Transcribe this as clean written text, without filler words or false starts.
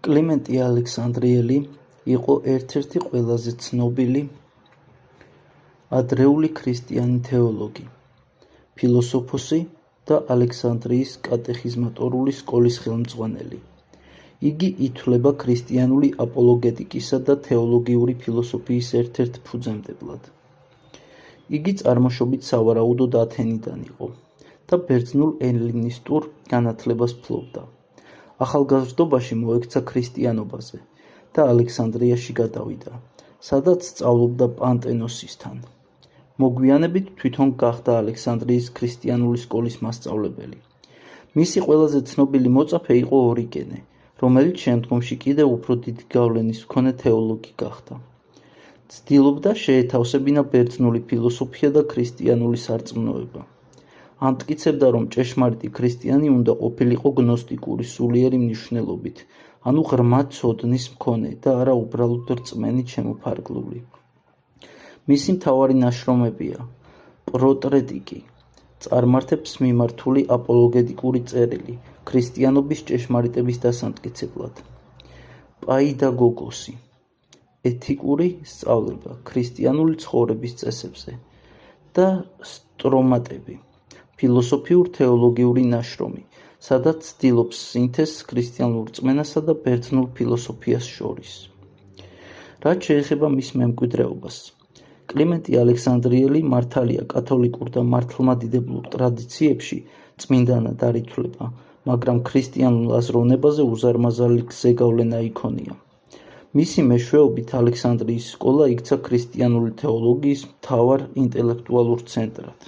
კლიმენტი ალექსანდრიელი იყო ერთ-ერთი ყველაზე ცნობილი ადრეული ქრისტიანი თეოლოგი, ფილოსოფოსი და ალექსანდრიის კატეხიზმატორული სკოლის ხელმძღვანელი. იგი ითვლება ქრისტიანული აპოლოგეტიკისა და თეოლოგიური ფილოსოფიის ერთ-ერთ ფუძემდებლად. იგი წარმოშობით სავარაუდოდ ათენიდან იყო და ბერძნულ ელინისტურ განათლებას ფლობდა. ახალგაზრდობაში მოექცა ქრისტიანობაზე და ალექსანდრიაში გადავიდა, სადაც სწავლობდა პანტენოსისთან. მოგვიანებით თვითონ გახდა ალექსანდრიის ქრისტიანული სკოლის მასწავლებელი. მისი ყველაზე ცნობილი მოწაფე იყო ორიგენე, რომელიც შემდგომში კიდევ უფრო დიდი გავლენის მქონე თეოლოგი გახდა. ცდილობდა შეეთავსებინა ბერძნული ფილოსოფია და ქრისტიანული სარწმუნოება. ამტკიცებდა, რომ ჭეშმარიტი ქრისტიანი უნდა ყოფილიყო გნოსტიკური სულიერი მნიშვნელობით, ანუ ღრმა ცოდნის მქონე და არა უბრალოდ რწმენით შემოფარგლული. მისი მთავარი ნაშრომებია პროტრეტიკი, წარმართებს მიმართული აპოლოგეტიკური წერილი ქრისტიანობის ჭეშმარიტების დასამტკიცებლად, პაიდაგოგოსი, ეთიკური სწავლება ქრისტიანული ცხოვრების წესებზე და სტრომატები, ფილოსოფიურ-თეოლოგიური ნაშრომი, სადაც ცდილობს სინთეზს ქრისტიანულ რწმენასა და ბერძნულ ფილოსოფიას შორის. რაც შეეხება მის მემკვიდრეობას, კლიმენტი ალექსანდრიელი მართალია კათოლიკურ და მართლმადიდებლურ ტრადიციებში წმინდანად არ ითვლება, მაგრამ ქრისტიანულ აზროვნებაზე უზარმაზარი ზეგავლენა იქონია. მისი მეშვეობით ალექსანდრიის სკოლა იქცა ქრისტიანული თეოლოგიის მთავარ ინტელექტუალურ ცენტრად.